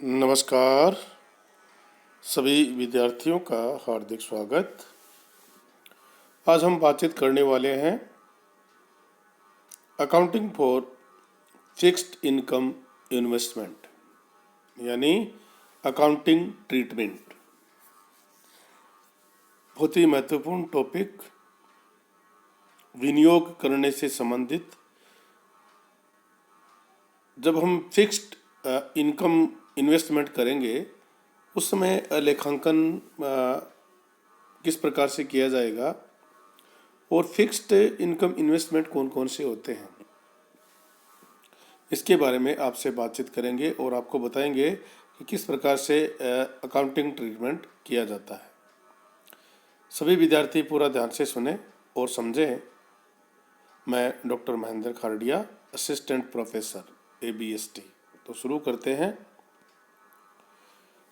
नमस्कार सभी विद्यार्थियों का हार्दिक स्वागत। आज हम बातचीत करने वाले हैं accounting for fixed income investment यानी अकाउंटिंग ट्रीटमेंट। बहुत ही महत्वपूर्ण टॉपिक, विनियोग करने से संबंधित। जब हम फिक्स्ड इनकम इन्वेस्टमेंट करेंगे उस समय लेखांकन किस प्रकार से किया जाएगा और फिक्स्ड इनकम इन्वेस्टमेंट कौन कौन से होते हैं, इसके बारे में आपसे बातचीत करेंगे और आपको बताएंगे कि किस प्रकार से अकाउंटिंग ट्रीटमेंट किया जाता है। सभी विद्यार्थी पूरा ध्यान से सुने और समझें। मैं doctor Mahendra Khardiya, assistant professor ABST। तो शुरू करते हैं।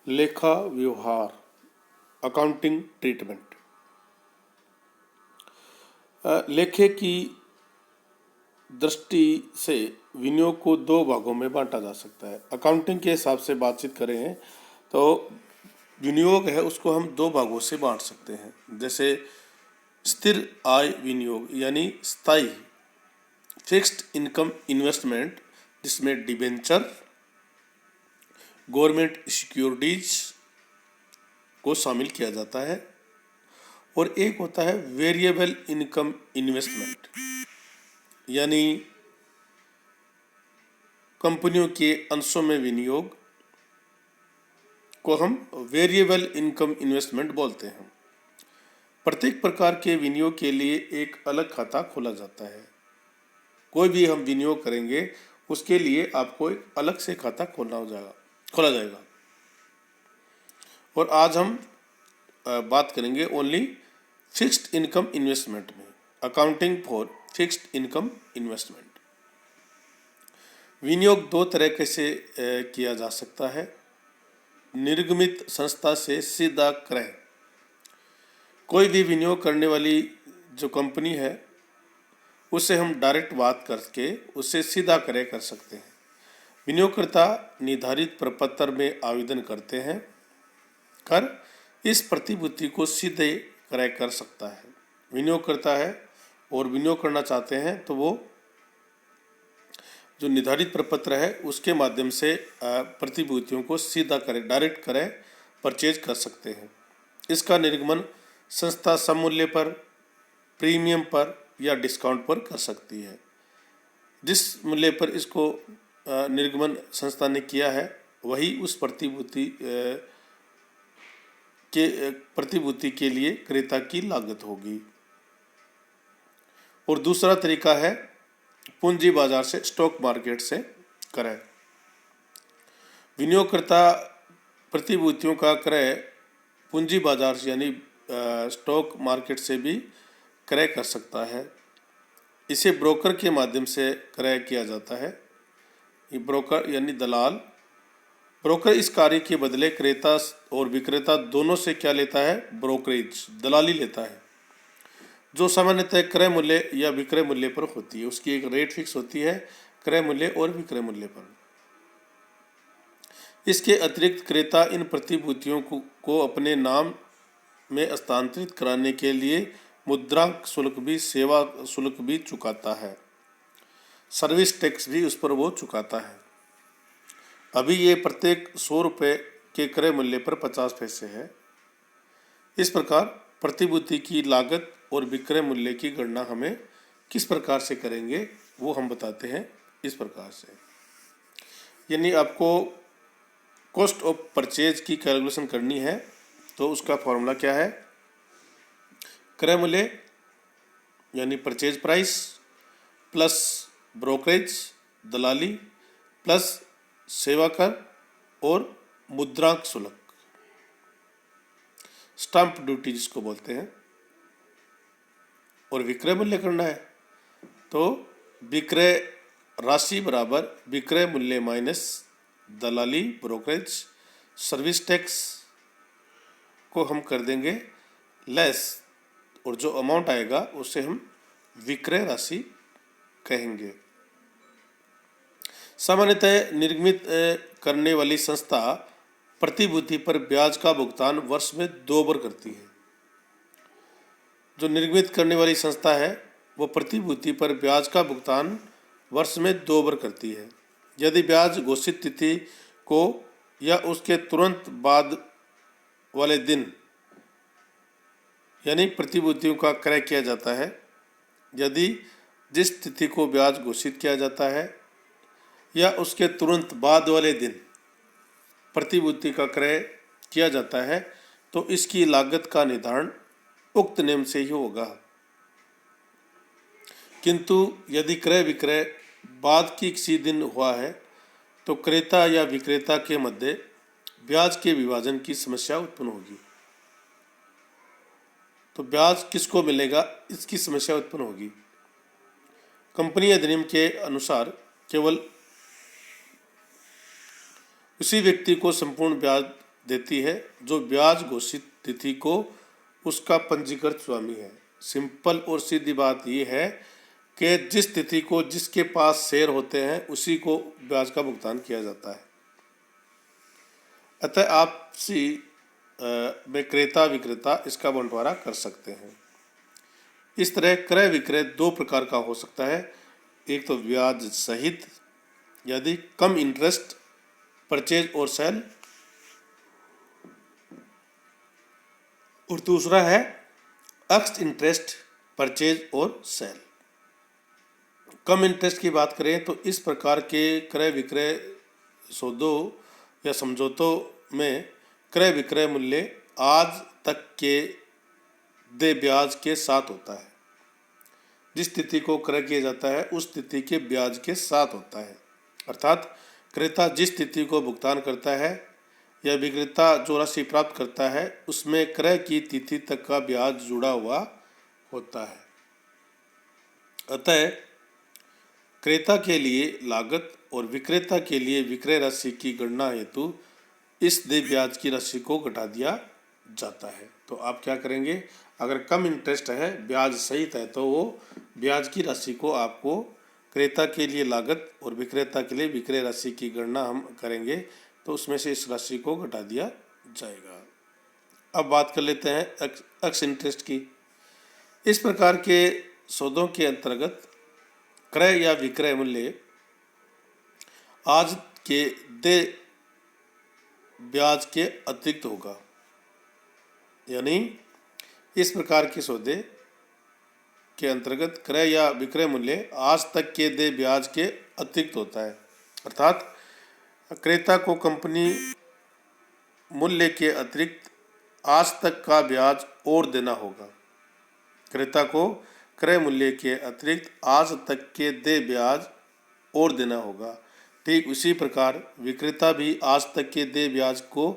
लेखा व्यवहार, अकाउंटिंग ट्रीटमेंट। लेखे की दृष्टि से विनियोग को दो भागों में बांटा जा सकता है। अकाउंटिंग के हिसाब से बातचीत करें तो विनियोग है उसको हम दो भागों से बांट सकते हैं। जैसे स्थिर आय विनियोग यानी स्थायी फिक्स्ड इनकम इन्वेस्टमेंट, जिसमें डिबेंचर, गवर्नमेंट सिक्योरिटीज को शामिल किया जाता है। और एक होता है वेरिएबल इनकम इन्वेस्टमेंट यानी कंपनियों के अंशों में विनियोग को हम वेरिएबल इनकम इन्वेस्टमेंट बोलते हैं। प्रत्येक प्रकार के विनियोग के लिए एक अलग खाता खोला जाता है। कोई भी हम विनियोग करेंगे उसके लिए आपको एक अलग से खाता खोला जाएगा। और आज हम बात करेंगे ओनली फिक्स्ड इनकम इन्वेस्टमेंट में, accounting for fixed income investment. विनियोग दो तरह से किया जा सकता है। निर्गमित संस्था से सीधा क्रय। कोई भी विनियोग करने वाली जो कंपनी है उससे हम डायरेक्ट बात करके उससे सीधा क्रय कर सकते हैं। विनियोगकर्ता निर्धारित प्रपत्र में आवेदन करते हैं कर इस प्रतिभूति को सीधे क्रय कर सकता है। विनियोग करता है और विनियोग करना चाहते हैं तो वो जो निर्धारित प्रपत्र है उसके माध्यम से प्रतिभूतियों को सीधा क्रय, डायरेक्ट क्रय परचेज कर सकते हैं। इसका निर्गमन संस्था सममूल्य पर, प्रीमियम पर या डिस्काउंट पर कर सकती है। जिस मूल्य पर इसको निर्गमन संस्था ने किया है वही उस प्रतिभूति के लिए क्रेता की लागत होगी। और दूसरा तरीका है पूंजी बाजार से, स्टॉक मार्केट से क्रय। विनियोगकर्ता प्रतिभूतियों का क्रय पूंजी बाजार से यानी स्टॉक मार्केट से भी क्रय कर सकता है। इसे ब्रोकर के माध्यम से क्रय किया जाता है। ये ब्रोकर यानी दलाल, ब्रोकर इस कार्य के बदले क्रेता और विक्रेता दोनों से क्या लेता है? ब्रोकरेज, दलाली लेता है, जो सामान्यतः क्रय मूल्य या विक्रय मूल्य पर होती है। उसकी एक रेट फिक्स होती है क्रय मूल्य और विक्रय मूल्य पर। इसके अतिरिक्त क्रेता इन प्रतिभूतियों को अपने नाम में हस्तांतरित कराने के लिए मुद्रांक शुल्क भी, सेवा शुल्क भी चुकाता है। सर्विस टैक्स भी उस पर वो चुकाता है। अभी ये प्रत्येक 100 रुपये के क्रय मूल्य पर 50 पैसे है। इस प्रकार प्रतिभूति की लागत और विक्रय मूल्य की गणना हमें किस प्रकार से करेंगे वो हम बताते हैं इस प्रकार से। यानी आपको कॉस्ट ऑफ परचेज की कैलकुलेशन करनी है तो उसका फॉर्मूला क्या है? क्रय मूल्य यानी परचेज प्राइस प्लस ब्रोकरेज, दलाली प्लस सेवा कर और मुद्रांक शुल्क, स्टाम्प ड्यूटी जिसको बोलते हैं। और विक्रय मूल्य करना है तो विक्रय राशि बराबर विक्रय मूल्य माइनस दलाली, ब्रोकरेज, सर्विस टैक्स को हम कर देंगे लेस, और जो अमाउंट आएगा उसे हम विक्रय राशि कहेंगे। सामान्यतः निर्गमित करने वाली संस्था प्रतिभूति पर ब्याज का भुगतान वर्ष में 2 बार करती है। जो निर्गमित करने वाली संस्था है वो प्रतिभूति पर ब्याज का भुगतान वर्ष में 2 बार करती है। यदि ब्याज घोषित तिथि को या उसके तुरंत बाद वाले दिन यानी प्रतिभूतियों का क्रय किया जाता है, यदि जिस तिथि को ब्याज घोषित किया जाता है या उसके तुरंत बाद वाले दिन प्रतिभूति का क्रय किया जाता है, तो इसकी लागत का निर्धारण उक्त नियम से ही होगा। किंतु यदि क्रय विक्रय बाद की किसी दिन हुआ है तो क्रेता या विक्रेता के मध्य ब्याज के विभाजन की समस्या उत्पन्न होगी। तो ब्याज किसको मिलेगा, इसकी समस्या उत्पन्न होगी। कंपनी अधिनियम के अनुसार केवल उसी व्यक्ति को संपूर्ण ब्याज देती है जो ब्याज घोषित तिथि को उसका पंजीकृत स्वामी है। सिंपल और सीधी बात यह है कि जिस तिथि को जिसके पास शेयर होते हैं उसी को ब्याज का भुगतान किया जाता है। अतः आपसी में क्रेता विक्रेता इसका बंटवारा कर सकते हैं। इस तरह क्रय विक्रय 2 प्रकार का हो सकता है। एक तो ब्याज सहित यदि कम इंटरेस्ट परचेज और सेल, और दूसरा है अक्स इंटरेस्ट परचेज और सेल। कम इंटरेस्ट की बात करें तो इस प्रकार के क्रय विक्रय सौदों या समझौतों में क्रय विक्रय मूल्य आज तक के देय ब्याज के साथ होता है। जिस तिथि को क्रय किया जाता है उस तिथि के ब्याज के साथ होता है। अर्थात क्रेता जिस तिथि को भुगतान करता है या विक्रेता जो राशि प्राप्त करता है उसमें क्रय की तिथि तक का ब्याज जुड़ा हुआ होता है। अतः क्रेता के लिए लागत और विक्रेता के लिए विक्रय राशि की गणना हेतु इस देय ब्याज की राशि को घटा दिया जाता है। तो आप क्या करेंगे, अगर कम इंटरेस्ट है, ब्याज सहित है, तो वो ब्याज की राशि को आपको क्रेता के लिए लागत और विक्रेता के लिए विक्रय राशि की गणना हम करेंगे तो उसमें से इस राशि को घटा दिया जाएगा। अब बात कर लेते हैं अक्स इंटरेस्ट की। इस प्रकार के सौदों के अंतर्गत क्रय या विक्रय मूल्य आज के देय ब्याज के अतिरिक्त होगा। यानी इस प्रकार के सौदे के अंतर्गत क्रय या विक्रय मूल्य आज तक के देय ब्याज के अतिरिक्त होता है। अर्थात क्रेता को कंपनी मूल्य के अतिरिक्त आज तक का ब्याज और देना होगा। क्रेता को क्रय मूल्य के अतिरिक्त आज तक के देय ब्याज और देना होगा। ठीक उसी प्रकार विक्रेता भी आज तक के देय ब्याज को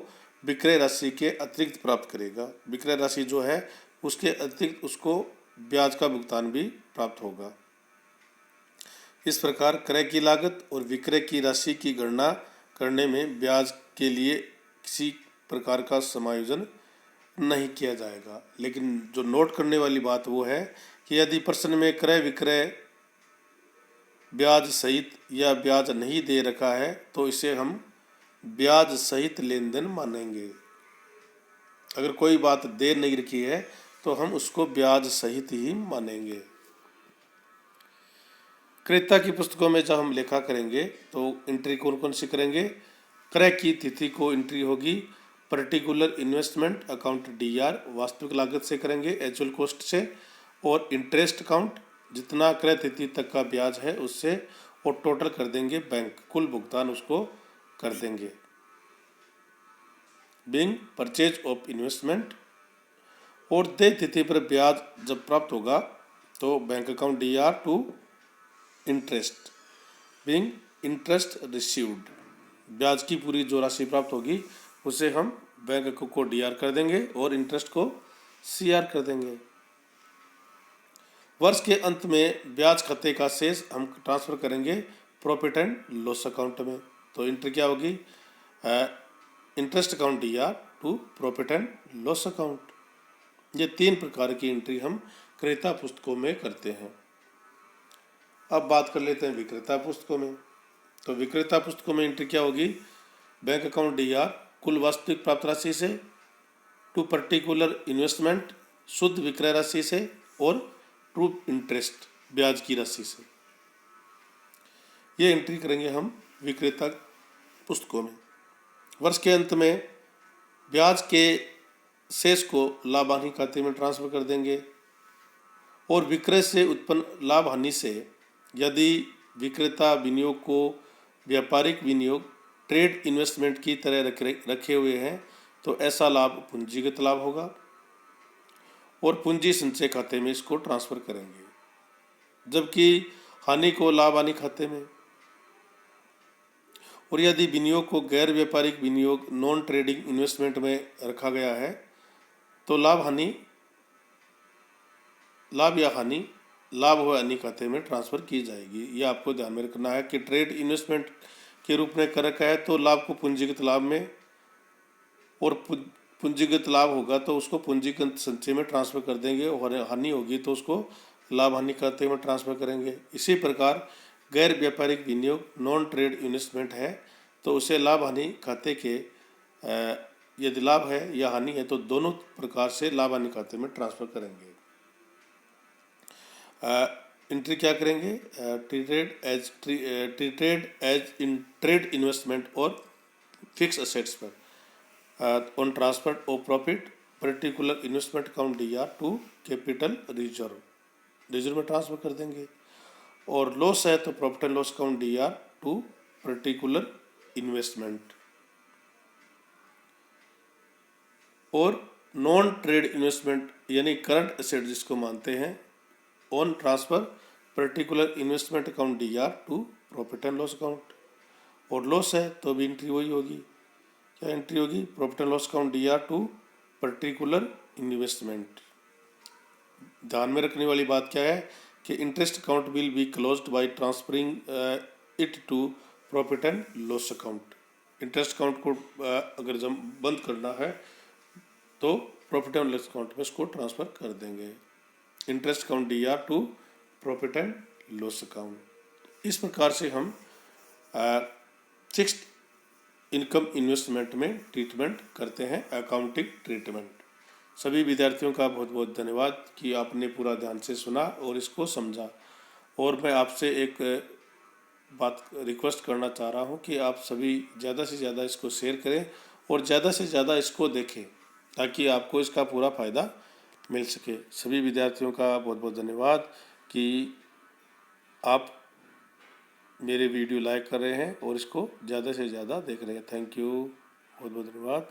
विक्रय राशि के अतिरिक्त प्राप्त करेगा। विक्रय राशि जो है उसके अतिरिक्त उसको ब्याज का भुगतान भी प्राप्त होगा। इस प्रकार क्रय की लागत और विक्रय की राशि की गणना करने में ब्याज के लिए किसी प्रकार का समायोजन नहीं किया जाएगा। लेकिन जो नोट करने वाली बात वो है कि यदि प्रश्न में क्रय विक्रय ब्याज सहित या ब्याज नहीं दे रखा है तो इसे हम ब्याज सहित लेन देन मानेंगे। अगर कोई बात दे नहीं रखी है तो हम उसको ब्याज सहित ही मानेंगे। क्रेता की पुस्तकों में जब हम लेखा करेंगे तो एंट्री कौन कौन सी करेंगे। क्रय की तिथि को एंट्री होगी पर्टिकुलर इन्वेस्टमेंट अकाउंट DR वास्तविक लागत से करेंगे, एक्चुअल कॉस्ट से, और इंटरेस्ट अकाउंट जितना क्रय तिथि तक का ब्याज है उससे, और टोटल कर देंगे बैंक, कुल भुगतान उसको कर देंगे। बीइंग परचेज ऑफ इन्वेस्टमेंट, और देय तिथि पर ब्याज जब प्राप्त होगा तो bank account DR to interest, being interest received, ब्याज की पूरी जो राशि प्राप्त होगी उसे हम बैंक को DR कर देंगे और इंटरेस्ट को CR कर देंगे। वर्ष के अंत में ब्याज खाते का शेष हम ट्रांसफर करेंगे प्रॉफिट एंड लॉस अकाउंट में। तो एंट्री क्या होगी, interest account DR to profit and loss account. ये 3 प्रकार की एंट्री हम क्रेता पुस्तकों में करते हैं। अब बात कर लेते हैं विक्रेता पुस्तकों में। तो विक्रेता पुस्तकों में एंट्री क्या होगी? बैंक अकाउंट DR कुल वास्तविक प्राप्त राशि से, टू पर्टिकुलर इन्वेस्टमेंट शुद्ध विक्रय राशि से, और टू इंटरेस्ट ब्याज की राशि से। ये एंट्री करेंगे हम विक्रेता पुस्तकों में। वर्ष के अंत में ब्याज के शेष को लाभ हानि खाते में ट्रांसफर कर देंगे। और विक्रय से उत्पन्न लाभ हानि से यदि विक्रेता विनियोग को व्यापारिक विनियोग ट्रेड इन्वेस्टमेंट की तरह रखे हुए हैं तो ऐसा लाभ पूंजीगत लाभ होगा और पूंजी संचय खाते में इसको ट्रांसफर करेंगे। जबकि हानि को लाभ हानि खाते में। और यदि विनियोग को गैर व्यापारिक विनियोग नॉन ट्रेडिंग इन्वेस्टमेंट में रखा गया है तो लाभ या हानि लाभ व हानि खाते में ट्रांसफर की जाएगी। ये आपको ध्यान में रखना है कि ट्रेड इन्वेस्टमेंट के रूप में कर रखा है तो लाभ को पूंजीगत लाभ में, और पूंजीगत लाभ होगा तो उसको पूंजीगत संचय में ट्रांसफर कर देंगे, और हानि होगी तो उसको लाभ हानि खाते में ट्रांसफर करेंगे। इसी प्रकार गैर व्यापारिक विनियोग नॉन ट्रेड इन्वेस्टमेंट है तो उसे लाभ हानि खाते के यदि लाभ है या हानि है तो दोनों प्रकार से लाभ हानि खाते में ट्रांसफर करेंगे। एंट्री क्या करेंगे? Treated as in trade investment और फिक्स असेट्स पर on transfer of profit particular investment account DR to capital reserve में ट्रांसफर कर देंगे। और लॉस है तो profit and loss account DR to particular investment. और नॉन ट्रेड इन्वेस्टमेंट यानी करंट एसेट जिसको मानते हैं on transfer particular investment account DR to profit and loss account. और लॉस है तो भी एंट्री वही होगी। क्या एंट्री होगी? Profit and loss account DR to particular investment. ध्यान में रखने वाली बात क्या है कि interest account will be closed by transferring it to profit and loss account. Interest account को अगर जब बंद करना है तो प्रॉफिट एंड लॉस अकाउंट में इसको ट्रांसफर कर देंगे। Interest account DR to profit and loss account. इस प्रकार से हम फिक्स्ड इनकम इन्वेस्टमेंट में ट्रीटमेंट करते हैं, अकाउंटिंग ट्रीटमेंट। सभी विद्यार्थियों का बहुत बहुत धन्यवाद कि आपने पूरा ध्यान से सुना और इसको समझा। और मैं आपसे एक बात रिक्वेस्ट करना चाह रहा हूँ कि आप सभी ज़्यादा से ज़्यादा इसको शेयर करें और ज़्यादा से ज़्यादा इसको देखें ताकि आपको इसका पूरा फ़ायदा मिल सके। सभी विद्यार्थियों का बहुत बहुत धन्यवाद कि आप मेरे वीडियो लाइक कर रहे हैं और इसको ज़्यादा से ज़्यादा देख रहे हैं। थैंक यू, बहुत बहुत धन्यवाद।